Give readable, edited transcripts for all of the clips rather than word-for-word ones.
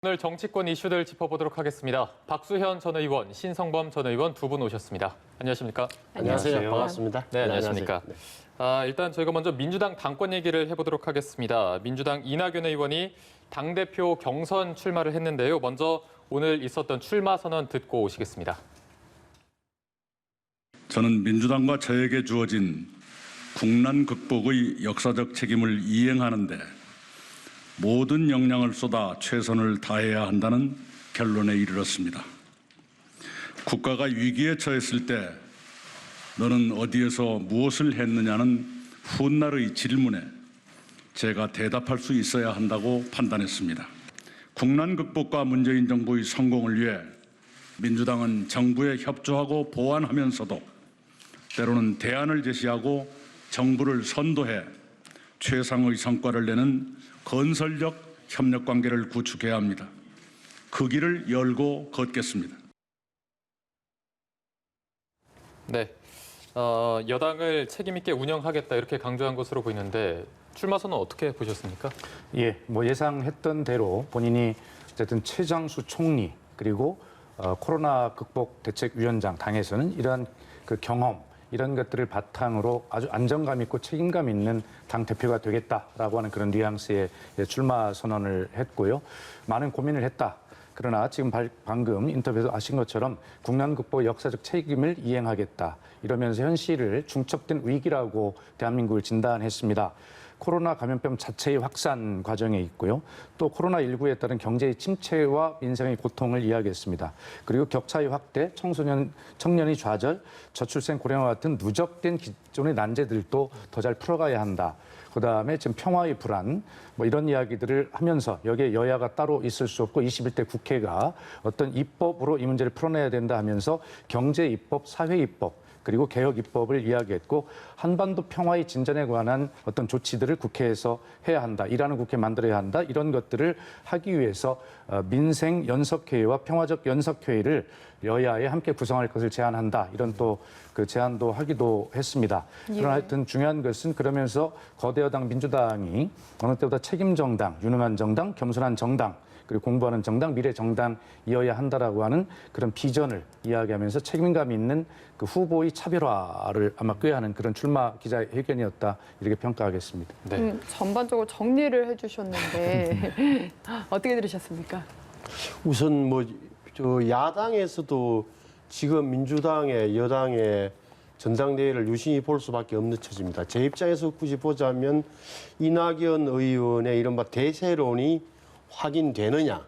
오늘 정치권 이슈들 짚어보도록 하겠습니다. 박수현 전 의원, 신성범 전 의원 두 분 오셨습니다. 안녕하십니까? 안녕하세요. 반갑습니다. 네, 안녕하십니까? 네. 일단 저희가 먼저 민주당 당권 얘기를 해보도록 하겠습니다. 민주당 이낙연 의원이 당대표 경선 출마를 했는데요. 먼저 오늘 있었던 출마 선언 듣고 오시겠습니다. 저는 민주당과 저에게 주어진 국난 극복의 역사적 책임을 이행하는 데 모든 역량을 쏟아 최선을 다해야 한다는 결론에 이르렀습니다. 국가가 위기에 처했을 때 너는 어디에서 무엇을 했느냐는 훗날의 질문에 제가 대답할 수 있어야 한다고 판단했습니다. 국난 극복과 문재인 정부의 성공을 위해 민주당은 정부에 협조하고 보완하면서도 때로는 대안을 제시하고 정부를 선도해 최상의 성과를 내는 건설적 협력 관계를 구축해야 합니다. 그 길을 열고 걷겠습니다. 네, 여당을 책임 있게 운영하겠다 이렇게 강조한 것으로 보이는데 출마 선언 어떻게 보셨습니까? 예, 예상했던 대로 본인이 어쨌든 최장수 총리 그리고 코로나 극복 대책위원장 당에서는 이러한 그 경험 이런 것들을 바탕으로 아주 안정감 있고 책임감 있는 당 대표가 되겠다라고 하는 그런 뉘앙스의 출마 선언을 했고요. 많은 고민을 했다. 그러나 지금 방금 인터뷰에서 아신 것처럼 국난 극복 역사적 책임을 이행하겠다. 이러면서 현실을 중첩된 위기라고 대한민국을 진단했습니다. 코로나 감염병 자체의 확산 과정에 있고요. 또 코로나19에 따른 경제의 침체와 민생의 고통을 이야기했습니다. 그리고 격차의 확대, 청년의 좌절, 저출생 고령화 같은 누적된 기존의 난제들도 더 잘 풀어가야 한다. 그다음에 지금 평화의 불안 이런 이야기들을 하면서 여기에 여야가 따로 있을 수 없고 21대 국회가 어떤 입법으로 이 문제를 풀어내야 된다 하면서 경제 입법, 사회 입법 그리고 개혁 입법을 이야기했고 한반도 평화의 진전에 관한 어떤 조치들을 국회에서 해야 한다. 일하는 국회 만들어야 한다. 이런 것들을 하기 위해서 민생 연석회의와 평화적 연석회의를 여야에 함께 구성할 것을 제안한다. 이런 또 그 제안도 하기도 했습니다. 그러나 하여튼 중요한 것은 그러면서 거대 여당 민주당이 어느 때보다 책임 정당, 유능한 정당, 겸손한 정당 그리고 공부하는 정당, 미래 정당이어야 한다라고 하는 그런 비전을 이야기하면서 책임감 있는 그 후보의 차별화를 아마 꾀하는 그런 출마 기자회견이었다 이렇게 평가하겠습니다. 네. 전반적으로 정리를 해주셨는데 어떻게 들으셨습니까? 우선 야당에서도 지금 민주당의 여당의 전당대회를 유심히 볼 수밖에 없는 처지입니다. 제 입장에서 굳이 보자면 이낙연 의원의 이른바 대세론이 확인되느냐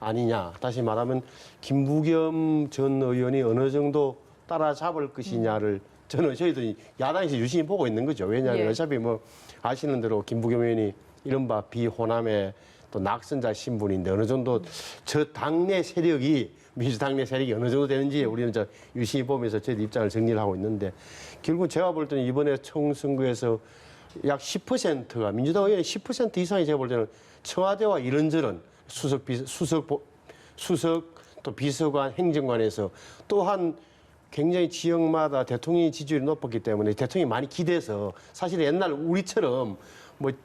아니냐 다시 말하면 김부겸 전 의원이 어느 정도 따라잡을 것이냐를 저희들이 야당에서 유심히 보고 있는 거죠. 왜냐하면 어차피 아시는 대로 김부겸 의원이 이른바 비호남의 또 낙선자 신분인데 어느 정도 저 당내 세력이 민주당 내 세력이 어느 정도 되는지 우리는 유심히 보면서 저희 입장을 정리를 하고 있는데 결국 제가 볼 때는 이번에 총선거에서 약 10%가 민주당 의원의 10% 이상이 제가 볼 때는 청와대와 이런저런 수석 또 비서관 행정관에서 또한 굉장히 지역마다 대통령의 지지율이 높았기 때문에 대통령이 많이 기대서 사실 옛날 우리처럼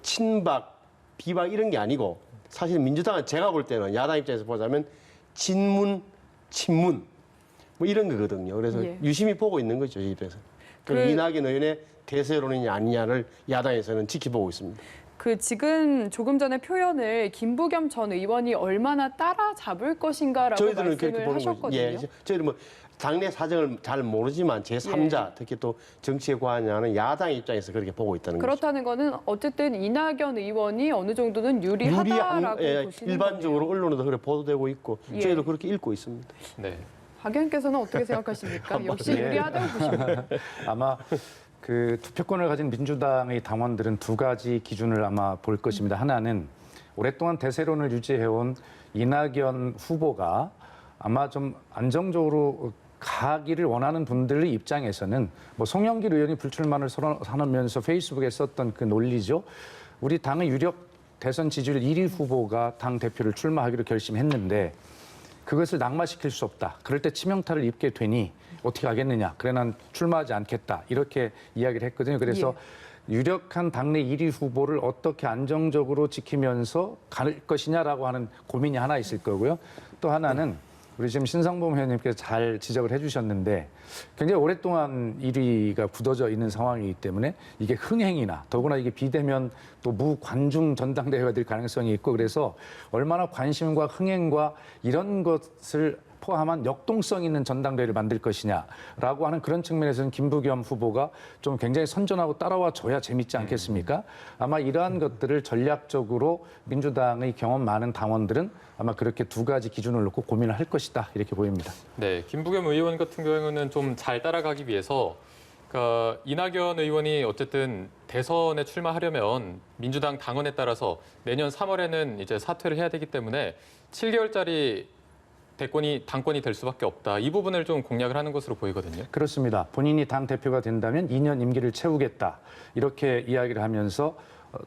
친박 비박 이런 게 아니고 사실 민주당은 제가 볼 때는 야당 입장에서 보자면 친문 친문 이런 거거든요. 그래서 유심히 보고 있는 거죠, 이 입장에서. 이낙연 의원의 대세론이냐 아니냐를 야당에서는 지켜보고 있습니다. 지금 조금 전에 표현을 김부겸 전 의원이 얼마나 따라잡을 것인가라고 말씀을 하셨거든요. 예, 저희는 당내 사정을 잘 모르지만 제3자 특히 또 정치에 관여하는 야당 입장에서 그렇게 보고 있다는 거죠. 그렇다는 거는 어쨌든 이낙연 의원이 어느 정도는 유리하다라고 보시는 일반적으로 거네요. 언론에도 그렇게 보도되고 있고 저희도 그렇게 읽고 있습니다. 네. 박 의원께서는 어떻게 생각하십니까? 역시 유리하다고 보십니까? 아마 그 투표권을 가진 민주당의 당원들은 두 가지 기준을 아마 볼 것입니다. 하나는 오랫동안 대세론을 유지해온 이낙연 후보가 아마 좀 안정적으로 가기를 원하는 분들의 입장에서는 송영길 의원이 불출마를 선언하면서 페이스북에 썼던 그 논리죠. 우리 당의 유력 대선 지지율 1위 후보가 당 대표를 출마하기로 결심했는데 그것을 낙마시킬 수 없다. 그럴 때 치명타를 입게 되니 어떻게 하겠느냐. 그래 난 출마하지 않겠다. 이렇게 이야기를 했거든요. 그래서 유력한 당내 1위 후보를 어떻게 안정적으로 지키면서 갈 것이냐라고 하는 고민이 하나 있을 거고요. 또 하나는 우리 지금 신상범 의원님께서 잘 지적을 해주셨는데 굉장히 오랫동안 1위가 굳어져 있는 상황이기 때문에 이게 흥행이나 더구나 이게 비대면 또 무관중 전당대회가 될 가능성이 있고 그래서 얼마나 관심과 흥행과 이런 것을 포함한 역동성 있는 전당대회를 만들 것이냐라고 하는 그런 측면에서는 김부겸 후보가 좀 굉장히 선전하고 따라와 줘야 재밌지 않겠습니까? 아마 이러한 것들을 전략적으로 민주당의 경험 많은 당원들은 아마 그렇게 두 가지 기준을 놓고 고민을 할 것이다 이렇게 보입니다. 네, 김부겸 의원 같은 경우는 좀 잘 따라가기 위해서 그러니까 이낙연 의원이 어쨌든 대선에 출마하려면 민주당 당원에 따라서 내년 3월에는 이제 사퇴를 해야 되기 때문에 7개월짜리 당권이 될 수밖에 없다. 이 부분을 좀 공략을 하는 것으로 보이거든요. 그렇습니다. 본인이 당 대표가 된다면 2년 임기를 채우겠다. 이렇게 이야기를 하면서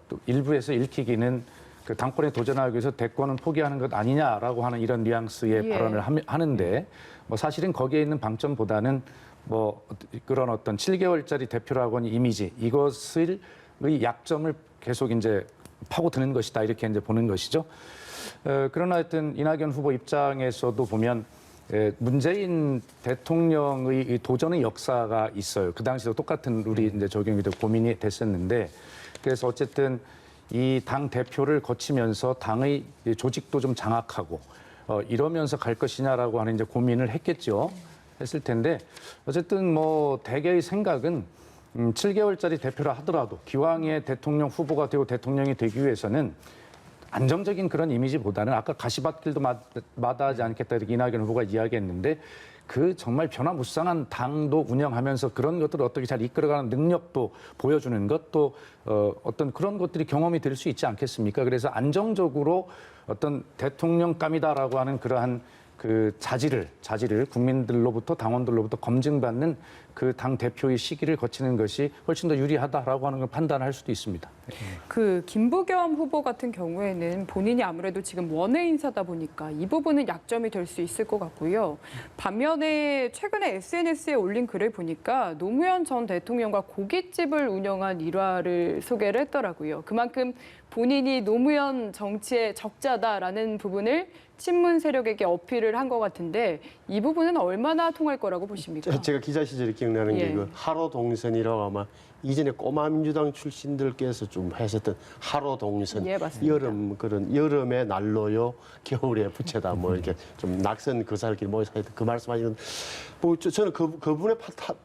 또 일부에서 읽히기는 그 당권에 도전하기 위해서 대권은 포기하는 것 아니냐라고 하는 이런 뉘앙스의 발언을 하는데 뭐 사실은 거기에 있는 방점보다는 뭐 그런 어떤 7개월짜리 대표라고 하는 이미지 이것의 약점을 계속 이제 파고드는 것이다. 이렇게 이제 보는 것이죠. 그러나 하여튼 이낙연 후보 입장에서도 보면 문재인 대통령의 도전의 역사가 있어요. 그 당시도 똑같은 우리 이제 적용이 되고 고민이 됐었는데 그래서 어쨌든 이 당 대표를 거치면서 당의 조직도 좀 장악하고 이러면서 갈 것이냐라고 하는 이제 고민을 했겠죠. 했을 텐데 어쨌든 뭐 대개의 생각은 7개월짜리 대표라 하더라도 기왕에 대통령 후보가 되고 대통령이 되기 위해서는 안정적인 그런 이미지보다는 아까 가시밭길도 마다하지 않겠다 이렇게 이낙연 후보가 이야기했는데 그 정말 변화무쌍한 당도 운영하면서 그런 것들을 어떻게 잘 이끌어가는 능력도 보여주는 것도 어떤 그런 것들이 경험이 될 수 있지 않겠습니까? 그래서 안정적으로 어떤 대통령감이다라고 하는 그러한 그 자질을 국민들로부터 당원들로부터 검증받는 그 당 대표의 시기를 거치는 것이 훨씬 더 유리하다라고 하는 걸 판단할 수도 있습니다. 그 김부겸 후보 같은 경우에는 본인이 아무래도 지금 원외 인사다 보니까 이 부분은 약점이 될 수 있을 것 같고요. 반면에 최근에 SNS에 올린 글을 보니까 노무현 전 대통령과 고깃집을 운영한 일화를 소개를 했더라고요. 그만큼 본인이 노무현 정치의 적자다라는 부분을 친문 세력에게 어필을 한 것 같은데 이 부분은 얼마나 통할 거라고 보십니까? 제가 기자 시절에 기억나는 게 예. 그 하로 동선이라고 아마 이전에 꼬마 민주당 출신들께서 좀 하셨던 하로 동선. 예, 맞습니다. 여름에 난로요, 겨울에 부채다 뭐 이렇게 좀 낙선 거사들끼리 모여서 그 말씀하시는 뭐 저는 그분에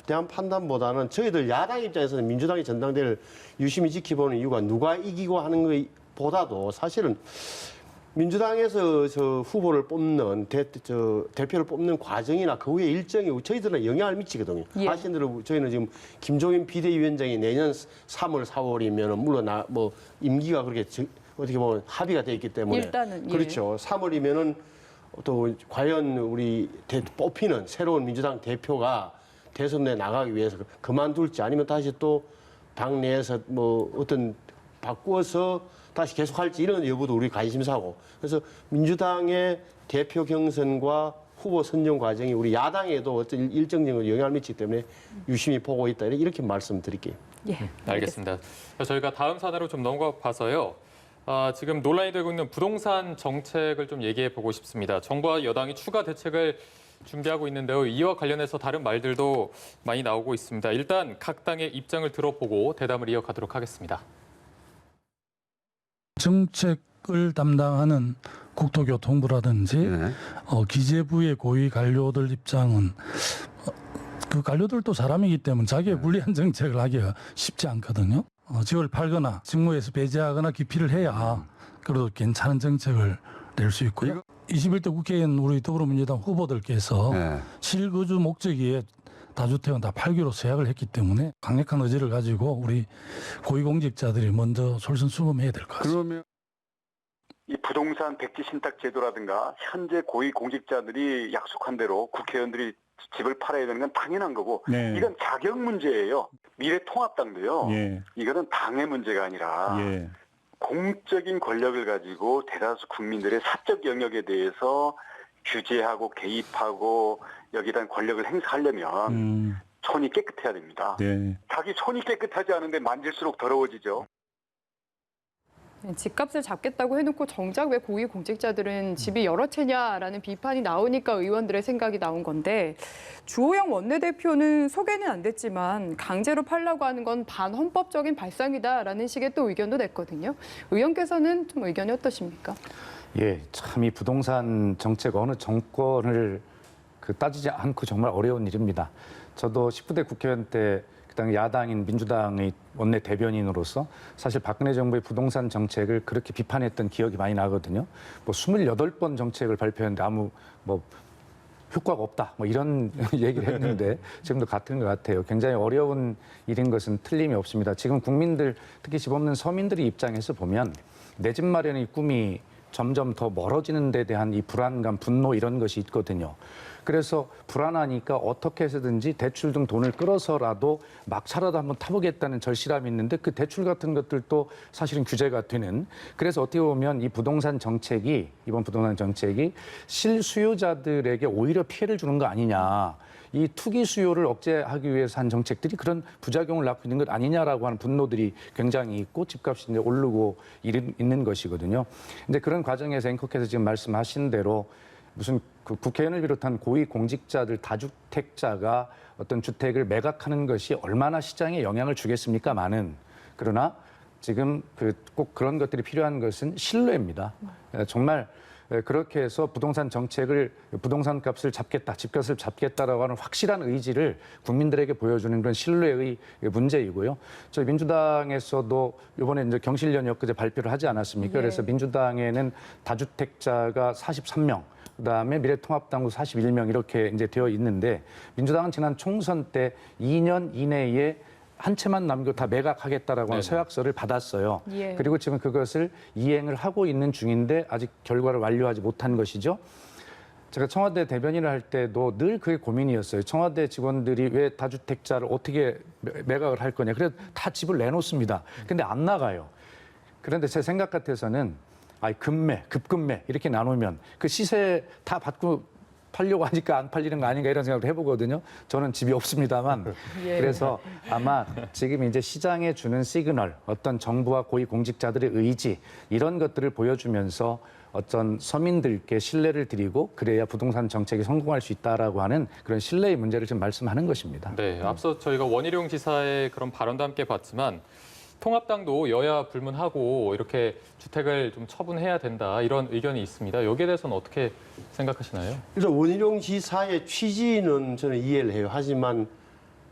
대한 판단보다는 저희들 야당 입장에서는 민주당의 전당대회를 유심히 지켜보는 이유가 누가 이기고 하는 것보다도 사실은 민주당에서 저 후보를 뽑는 대표를 뽑는 과정이나 그 후에 일정이 저희들은 영향을 미치거든요. 예. 아시는 대로 저희는 지금 김종인 비대위원장이 내년 3월, 4월이면 물론 뭐 임기가 그렇게 어떻게 보면 합의가 돼 있기 때문에 일단은, 예. 그렇죠. 3월이면은 또 과연 우리 뽑히는 새로운 민주당 대표가 대선에 나가기 위해서 그만둘지 아니면 다시 또 당내에서 뭐 어떤 바꾸어서 다시 계속할지 이런 여부도 우리 관심사고 그래서 민주당의 대표 경선과 후보 선정 과정이 우리 야당에도 어떤 일정적인 영향을 미치기 때문에 유심히 보고 있다 이렇게 말씀드릴게요. 예, 알겠습니다. 저희가 다음 사안으로 좀 넘어가 봐서요. 지금 논란이 되고 있는 부동산 정책을 좀 얘기해 보고 싶습니다. 정부와 여당이 추가 대책을 준비하고 있는데요. 이와 관련해서 다른 말들도 많이 나오고 있습니다. 일단 각 당의 입장을 들어보고 대담을 이어가도록 하겠습니다. 정책을 담당하는 국토교통부라든지 기재부의 고위 관료들 입장은 그 관료들도 사람이기 때문에 자기의 불리한 정책을 하기가 쉽지 않거든요. 직을 팔거나 직무에서 배제하거나 기피를 해야 그래도 괜찮은 정책을 낼 수 있고요. 21대 국회의원 우리 더불어민주당 후보들께서 실거주 목적이에 다주택은 다 팔기로 서약을 했기 때문에 강력한 의지를 가지고 우리 고위공직자들이 먼저 솔선수범해야 될 것 같습니다. 그러면 이 부동산 백지 신탁 제도라든가 현재 고위공직자들이 약속한 대로 국회의원들이 집을 팔아야 되는 건 당연한 거고 이건 자격 문제예요. 미래통합당도요. 이거는 당의 문제가 아니라 공적인 권력을 가지고 대다수 국민들의 사적 영역에 대해서 규제하고 개입하고 여기에 대한 권력을 행사하려면 손이 깨끗해야 됩니다. 네. 자기 손이 깨끗하지 않은데 만질수록 더러워지죠. 집값을 잡겠다고 해놓고 정작 왜 고위공직자들은 집이 여러 채냐라는 비판이 나오니까 의원들의 생각이 나온 건데 주호영 원내대표는 소개는 안 됐지만 강제로 팔라고 하는 건 반헌법적인 발상이다라는 식의 또 의견도 냈거든요. 의원께서는 좀 의견이 어떠십니까? 예, 참 이 부동산 정책 어느 정권을 따지지 않고 정말 어려운 일입니다. 저도 19대 국회의원 때 그당 야당인 민주당의 원내 대변인으로서 사실 박근혜 정부의 부동산 정책을 그렇게 비판했던 기억이 많이 나거든요. 뭐 28번 정책을 발표했는데 아무 뭐 효과가 없다. 뭐 이런 얘기를 했는데 지금도 같은 것 같아요. 굉장히 어려운 일인 것은 틀림이 없습니다. 지금 국민들, 특히 집 없는 서민들의 입장에서 보면 내 집 마련의 꿈이 점점 더 멀어지는 데 대한 이 불안감, 분노 이런 것이 있거든요. 그래서 불안하니까 어떻게 해서든지 대출 등 돈을 끌어서라도 막차라도 한번 타보겠다는 절실함이 있는데 그 대출 같은 것들도 사실은 규제가 되는. 그래서 어떻게 보면 이 부동산 정책이, 이번 부동산 정책이 실수요자들에게 오히려 피해를 주는 거 아니냐. 이 투기 수요를 억제하기 위해서 한 정책들이 그런 부작용을 낳고 있는 것 아니냐라고 하는 분노들이 굉장히 있고 집값이 이제 오르고 있는 것이거든요. 근데 그런 과정에서 앵커께서 지금 말씀하신 대로 무슨 그 국회의원을 비롯한 고위 공직자들 다주택자가 어떤 주택을 매각하는 것이 얼마나 시장에 영향을 주겠습니까마는 그러나 지금 꼭 그런 것들이 필요한 것은 신뢰입니다. 정말 그렇게 해서 부동산 정책을 부동산 값을 잡겠다, 집값을 잡겠다라고 하는 확실한 의지를 국민들에게 보여주는 그런 신뢰의 문제이고요. 저희 민주당에서도 이번에 이제 경실련 엊그제 발표를 하지 않았습니까? 예. 그래서 민주당에는 다주택자가 43명. 그다음에 미래통합당도 41명 이렇게 이제 되어 있는데 민주당은 지난 총선 때 2년 이내에 한 채만 남겨 다 매각하겠다라고 하는 서약서를 받았어요. 예. 그리고 지금 그것을 이행을 하고 있는 중인데 아직 결과를 완료하지 못한 것이죠. 제가 청와대 대변인을 할 때도 늘 그게 고민이었어요. 청와대 직원들이 왜 다주택자를 어떻게 매각을 할 거냐. 그래서 다 집을 내놓습니다. 근데 안 나가요. 그런데 제 생각 같아서는 급매, 급급매 이렇게 나누면 그 시세 다 받고 팔려고 하니까 안 팔리는 거 아닌가 이런 생각을 해보거든요. 저는 집이 없습니다만. 예. 그래서 아마 지금 이제 시장에 주는 시그널, 어떤 정부와 고위공직자들의 의지 이런 것들을 보여주면서 어떤 서민들께 신뢰를 드리고 그래야 부동산 정책이 성공할 수 있다라고 하는 그런 신뢰의 문제를 지금 말씀하는 것입니다. 네, 앞서 저희가 원희룡 지사의 그런 발언도 함께 봤지만 통합당도 여야 불문하고 이렇게 주택을 좀 처분해야 된다 이런 의견이 있습니다. 여기에 대해서는 어떻게 생각하시나요? 그래서 원희룡 지사의 취지는 저는 이해를 해요. 하지만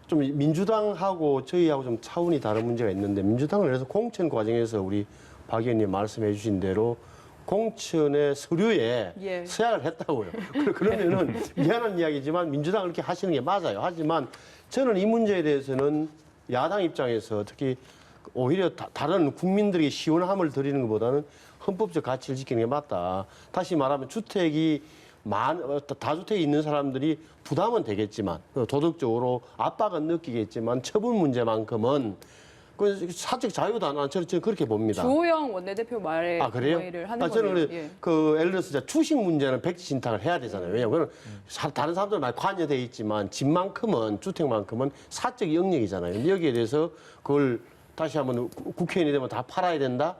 좀 민주당하고 저희하고 좀 차원이 다른 문제가 있는데 민주당은 그래서 공천 과정에서 우리 박 의원님 말씀해 주신 대로 공천의 서류에 예. 서약을 했다고요. 그러면은 미안한 이야기지만 민주당은 그렇게 하시는 게 맞아요. 하지만 저는 이 문제에 대해서는 야당 입장에서 특히 오히려 다른 국민들에게 시원함을 드리는 것보다는 헌법적 가치를 지키는 게 맞다. 다시 말하면 주택이 다주택이 있는 사람들이 부담은 되겠지만 도덕적으로 압박은 느끼겠지만 처분 문제만큼은 그 사적 자유다. 저는 그렇게 봅니다. 주호영 원내대표 말에 그래요? 동의를 하는 저는 거예요. 그래, 예를 들어서 주식 문제는 백지 신탁을 해야 되잖아요. 왜냐하면 다른 사람들은 많이 관여돼 있지만 집만큼은 주택만큼은 사적 영역이잖아요. 여기에 대해서 그걸 다시 한번 국회의원이 되면 다 팔아야 된다?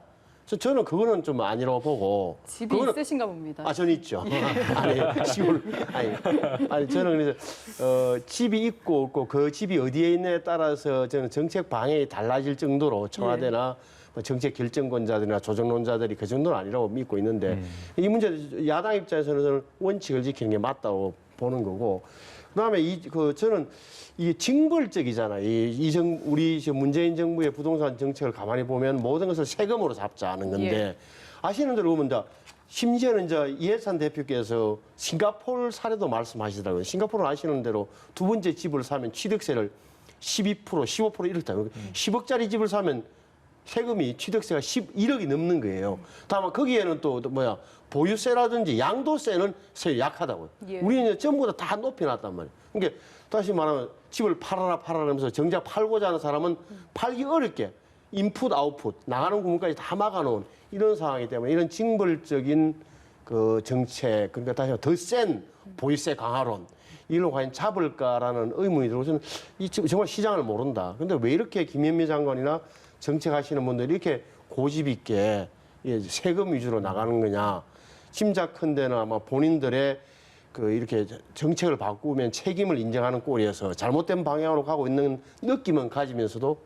그래서 저는 그거는 좀 아니라고 보고. 집이 있으신가 봅니다. 저는 있죠. 아니, 저는 그래서, 집이 있고 없고 그 집이 어디에 있느냐에 따라서 저는 정책 방향이 달라질 정도로 청와대나 뭐 정책 결정권자들이나 조정론자들이 그 정도는 아니라고 믿고 있는데 이 문제 야당 입장에서는 저는 원칙을 지키는 게 맞다고 보는 거고 그다음에 저는 이게 징벌적이잖아요. 우리 문재인 정부의 부동산 정책을 가만히 보면 모든 것을 세금으로 잡자는 건데 예. 아시는 대로 보면 심지어는 이해찬 대표께서 싱가포르 사례도 말씀하시더라고요. 싱가포르는 아시는 대로 두 번째 집을 사면 취득세를 12%, 15% 이렇게 돼요. 10억짜리 집을 사면 세금이 취득세가 11억이 넘는 거예요. 다만 거기에는 또 보유세라든지 양도세는 세율이 약하다고요. 예. 우리는 전부 다 높여놨단 말이에요. 그러니까 다시 말하면 집을 팔아라 하면서 정작 팔고자 하는 사람은 팔기 어렵게 인풋, 아웃풋, 나가는 구멍까지 다 막아놓은 이런 상황이기 때문에 이런 징벌적인 그 정책, 그러니까 다시 더 센 보이세 강화론 이로 과연 잡을까라는 의문이 들어서 저는 이 정말 시장을 모른다. 근데 왜 이렇게 김현미 장관이나 정책하시는 분들이 이렇게 고집 있게 세금 위주로 나가는 거냐? 짐작컨대는 아마 본인들의 그 이렇게 정책을 바꾸면 책임을 인정하는 꼴이어서 잘못된 방향으로 가고 있는 느낌은 가지면서도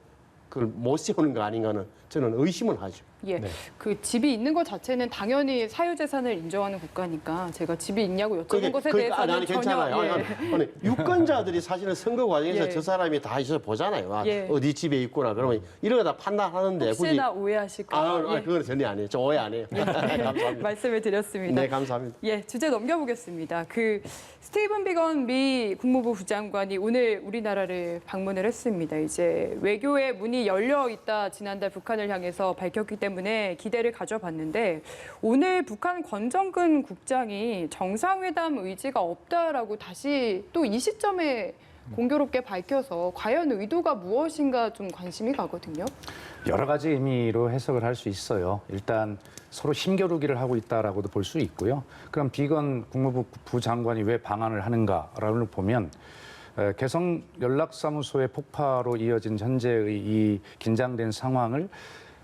그걸 못 세우는 거 아닌가는 저는 의심을 하죠. 예, 네. 그 집이 있는 것 자체는 당연히 사유재산을 인정하는 국가니까 제가 집이 있냐고 여쭤본 것에 대해서는 아니, 전혀 괜찮아요. 아니, 유권자들이 사실은 선거 과정에서 예. 저 사람이 다 있어 보잖아요. 아, 예. 어디 집에 있구나. 그러면 이런 거 다 판단하는데 혹시나 오해하실까 봐 그건 전혀 아니에요. 저 오해 안 해요. 감사합니다. 말씀을 드렸습니다. 네, 감사합니다. 예, 주제 넘겨보겠습니다. 그 스티븐 비건 미 국무부 부장관이 오늘 우리나라를 방문을 했습니다. 이제 외교의 문이 열려 있다 지난달 북한을 향해서 밝혔기 때문에 기대를 가져봤는데 오늘 북한 권정근 국장이 정상회담 의지가 없다라고 다시 또 이 시점에 공교롭게 밝혀서 과연 의도가 무엇인가 좀 관심이 가거든요. 여러 가지 의미로 해석을 할 수 있어요. 일단 서로 힘겨루기를 하고 있다라고도 볼 수 있고요. 그럼 비건 국무부 부장관이 왜 방한을 하는가를 보면 개성 연락사무소의 폭파로 이어진 현재의 이 긴장된 상황을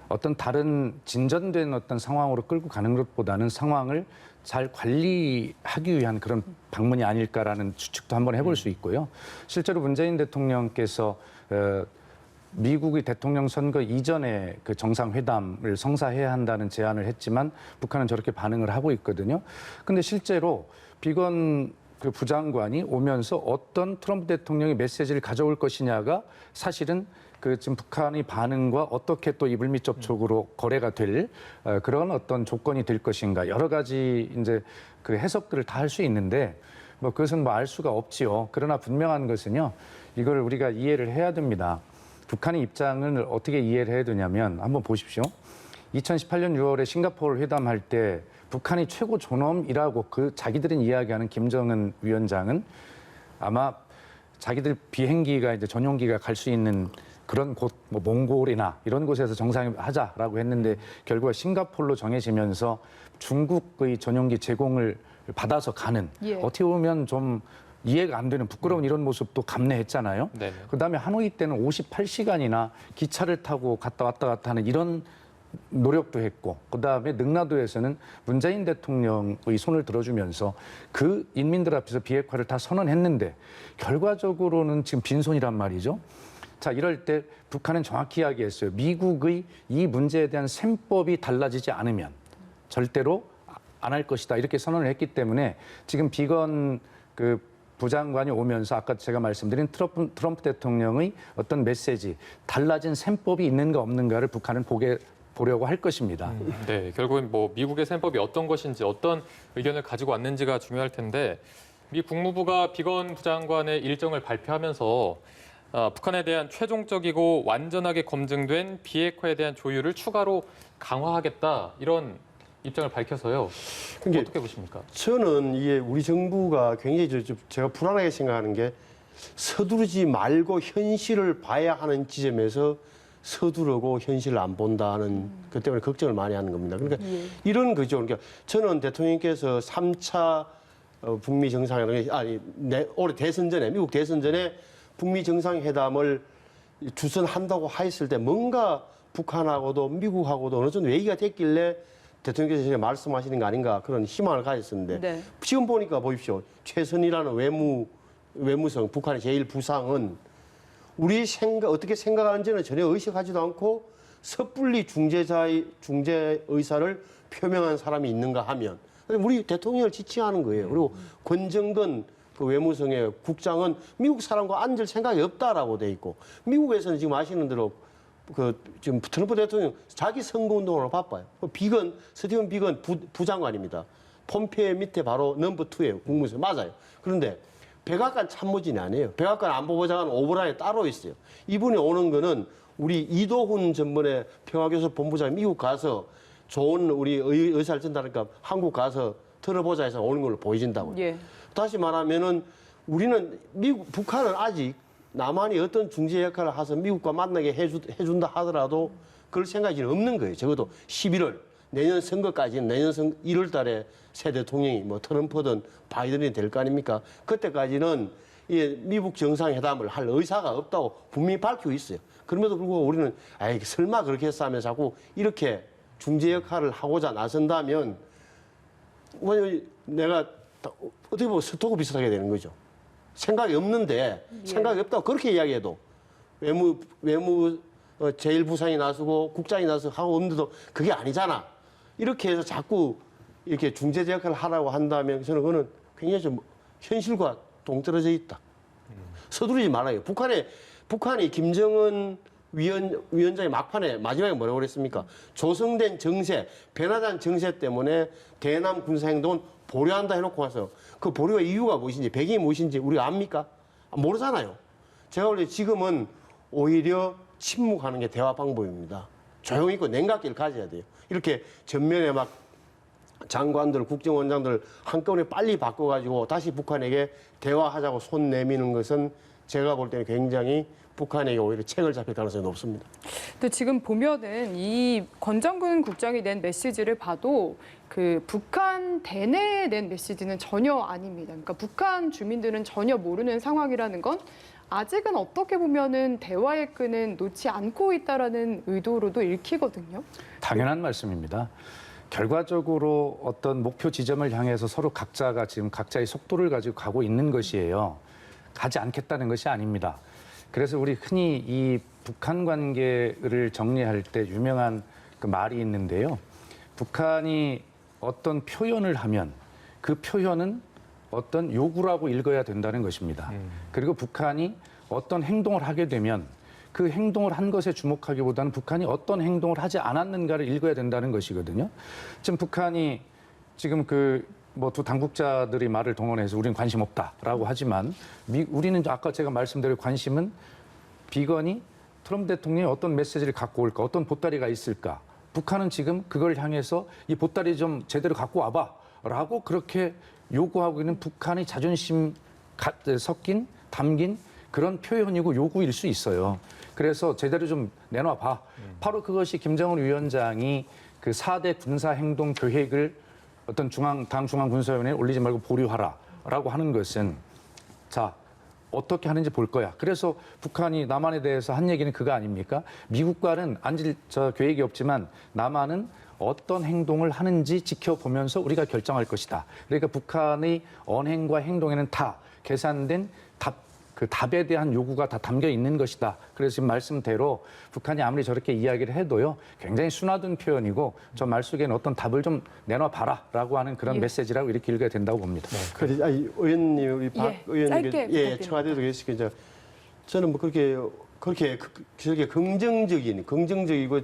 어떤 다른 진전된 어떤 상황으로 끌고 가는 것보다는 상황을 잘 관리하기 위한 그런 방문이 아닐까라는 추측도 한번 해볼 수 있고요. 실제로 문재인 대통령께서 미국의 대통령 선거 이전에 그 정상회담을 성사해야 한다는 제안을 했지만 북한은 저렇게 반응을 하고 있거든요. 근데 실제로 비건 그 부장관이 오면서 어떤 트럼프 대통령의 메시지를 가져올 것이냐가 사실은 그 지금 북한의 반응과 어떻게 또 이 물밑 접촉으로 거래가 될 그런 어떤 조건이 될 것인가 여러 가지 이제 그 해석들을 다 할 수 있는데 뭐 그것은 뭐 알 수가 없지요. 그러나 분명한 것은요, 이걸 우리가 이해를 해야 됩니다. 북한의 입장을 어떻게 이해를 해야 되냐면 한번 보십시오. 2018년 6월에 싱가포르 회담할 때 북한이 최고 존엄이라고 그 자기들은 이야기하는 김정은 위원장은 아마 자기들 비행기가 이제 전용기가 갈 수 있는 그런 곳, 뭐 몽골이나 이런 곳에서 정상회담하자라고 했는데 결국 싱가포르로 정해지면서 중국의 전용기 제공을 받아서 가는 예. 어떻게 보면 좀 이해가 안 되는 부끄러운 이런 모습도 감내했잖아요. 네. 그다음에 하노이 때는 58시간이나 기차를 타고 왔다 갔다 하는 이런 노력도 했고, 그다음에 능라도에서는 문재인 대통령의 손을 들어주면서 그 인민들 앞에서 비핵화를 다 선언했는데 결과적으로는 지금 빈손이란 말이죠. 자, 이럴 때 북한은 정확히 이야기했어요. 미국의 이 문제에 대한 셈법이 달라지지 않으면 절대로 안 할 것이다. 이렇게 선언을 했기 때문에 지금 비건 그 부장관이 오면서 아까 제가 말씀드린 트럼프 대통령의 어떤 메시지, 달라진 셈법이 있는가 없는가를 북한은 보려고 할 것입니다. 네, 결국은 뭐 미국의 셈법이 어떤 것인지 어떤 의견을 가지고 왔는지가 중요할 텐데 미 국무부가 비건 부장관의 일정을 발표하면서 북한에 대한 최종적이고 완전하게 검증된 비핵화에 대한 조율을 추가로 강화하겠다 이런 입장을 밝혀서요. 어떻게 보십니까? 저는 이게 우리 정부가 굉장히 제가 불안하게 생각하는 게 서두르지 말고 현실을 봐야 하는 지점에서 서두르고 현실을 안 본다는 그 때문에 걱정을 많이 하는 겁니다. 그러니까 이런 거죠. 그러니까 저는 대통령께서 3차 북미 정상회담, 올해 대선 전에, 미국 대선 전에 북미 정상회담을 주선한다고 했을 때 뭔가 북한하고도 미국하고도 어느 정도 얘기가 됐길래 대통령께서 말씀하시는 거 아닌가 그런 희망을 가졌었는데 네. 지금 보니까 보십시오. 최선이라는 외무성, 북한의 제1부상은 우리 어떻게 생각하는지는 전혀 의식하지도 않고 섣불리 중재 의사를 표명한 사람이 있는가 하면 우리 대통령을 지칭하는 거예요. 그리고 권정근 그 외무성의 국장은 미국 사람과 앉을 생각이 없다라고 돼 있고 미국에서는 지금 아시는 대로 지금 트럼프 대통령 자기 선거운동으로 바빠요. 스티븐 비건 부장관입니다. 폼페이오 밑에 바로 넘버 2예요. 국무성 맞아요. 그런데 백악관 참모진이 아니에요. 백악관 안보보좌관 오브라인에 따로 있어요. 이분이 오는 거는 우리 이도훈 전번에 평화교섭 본부장이 미국 가서 좋은 우리 의사를 전달하니까 한국 가서 들어보자 해서 오는 걸로 보여진다고요. 예. 다시 말하면은 우리는 북한은 아직 남한이 어떤 중재 역할을 해서 미국과 만나게 해준다 하더라도 그럴 생각이 없는 거예요. 적어도 11월 내년 선거까지는 내년 1월 달에 새 대통령이 뭐 트럼프든 바이든이 될 거 아닙니까? 그때까지는 이 미국 정상회담을 할 의사가 없다고 분명히 밝히고 있어요. 그럼에도 불구하고 우리는 아이 설마 그렇게 했어 하면서 자꾸 이렇게 중재 역할을 하고자 나선다면 내가 어떻게 보면 스토커 비슷하게 되는 거죠. 생각이 없는데 생각이 없다고 그렇게 이야기해도 외무 제1부상이 나서고 국장이 나서 하고 없는데도 그게 아니잖아. 이렇게 해서 자꾸 이렇게 중재자 역할을 하라고 한다면 저는 그거는 굉장히 좀 현실과 동떨어져 있다. 서두르지 말아요. 북한이 김정은 위원장의 막판에 마지막에 뭐라고 그랬습니까? 조성된 정세, 변화된 정세 때문에 대남 군사행동은 보류한다 해놓고 와서 그 보류의 이유가 무엇인지, 배경이 무엇인지 우리가 압니까? 모르잖아요. 제가 원래 지금은 오히려 침묵하는 게 대화 방법입니다. 조용히 있고 냉각기를 가져야 돼요. 이렇게 전면에 막 장관들, 국정원장들 한꺼번에 빨리 바꿔가지고 다시 북한에게 대화하자고 손 내미는 것은 제가 볼 때는 굉장히 북한에게 오히려 책을 잡힐 가능성이 높습니다. 또 지금 보면은 이 권정근 국장이 낸 메시지를 봐도 그 북한 대내에 낸 메시지는 전혀 아닙니다. 그러니까 북한 주민들은 전혀 모르는 상황이라는 건 아직은 어떻게 보면은 대화의 끈은 놓지 않고 있다라는 의도로도 읽히거든요. 당연한 말씀입니다. 결과적으로 어떤 목표 지점을 향해서 서로 각자가 지금 각자의 속도를 가지고 가고 있는 것이에요. 가지 않겠다는 것이 아닙니다. 그래서 우리 흔히 이 북한 관계를 정리할 때 유명한 그 말이 있는데요. 북한이 어떤 표현을 하면 그 표현은 어떤 요구라고 읽어야 된다는 것입니다. 그리고 북한이 어떤 행동을 하게 되면 그 행동을 한 것에 주목하기보다는 북한이 어떤 행동을 하지 않았는가를 읽어야 된다는 것이거든요. 지금 북한이 지금 뭐 두 당국자들이 말을 동원해서 우리는 관심 없다라고 하지만 우리는 아까 제가 말씀드린 관심은 비건이 트럼프 대통령이 어떤 메시지를 갖고 올까, 어떤 보따리가 있을까. 북한은 지금 그걸 향해서 이 보따리 좀 제대로 갖고 와봐라고 그렇게 요구하고 있는 북한의 자존심 섞인 담긴 그런 표현이고 요구일 수 있어요. 그래서 제대로 좀 내놔봐. 바로 그것이 김정은 위원장이 그 4대 군사행동 계획을 어떤 당 중앙군사위원회에 올리지 말고 보류하라라고 하는 것은 자 어떻게 하는지 볼 거야. 그래서 북한이 남한에 대해서 한 얘기는 그거 아닙니까? 미국과는 앉을 계획이 없지만 남한은 어떤 행동을 하는지 지켜보면서 우리가 결정할 것이다. 그러니까 북한의 언행과 행동에는 다 계산된 답에 대한 요구가 다 담겨 있는 것이다. 그래서 지금 말씀대로 북한이 아무리 저렇게 이야기를 해도요, 굉장히 순화된 표현이고 저 말 속에는 어떤 답을 좀 내놔봐라라고 하는 그런 메시지라고 이렇게 읽어야 된다고 봅니다. 그래서 의원님, 우리 박 의원님께 청와대도 계시고 이제 저는 뭐 그렇게 긍정적이고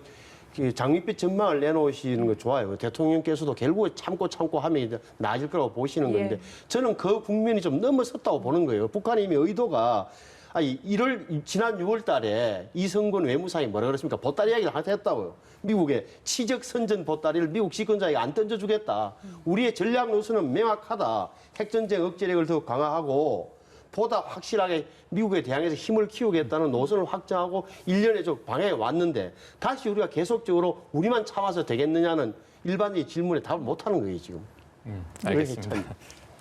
장밋빛 전망을 내놓으시는 거 좋아요. 대통령께서도 결국에 참고 하면 이제 나아질 거라고 보시는 건데 저는 그 국면이 좀 넘어섰다고 보는 거예요. 북한이 이미 의도가 지난 6월 달에 이성근 외무상이 뭐라 그랬습니까? 보따리 이야기를 하나 했다고요. 미국의 치적 선전 보따리를 미국 집권자에게 안 던져주겠다. 우리의 전략 노선은 명확하다. 핵전쟁 억제력을 더 강화하고 보다 확실하게 미국에 대항해서 힘을 키우겠다는 노선을 확정하고 1년에 좀 방향에 왔는데 다시 우리가 계속적으로 우리만 참아서 되겠느냐는 일반적인 질문에 답을 못하는 거예요, 지금. 알겠습니다.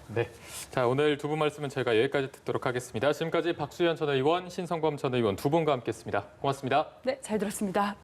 네, 자 오늘 두 분 말씀은 저희가 여기까지 듣도록 하겠습니다. 지금까지 박수현 전 의원, 신성범 전 의원 두 분과 함께했습니다. 고맙습니다. 네, 잘 들었습니다.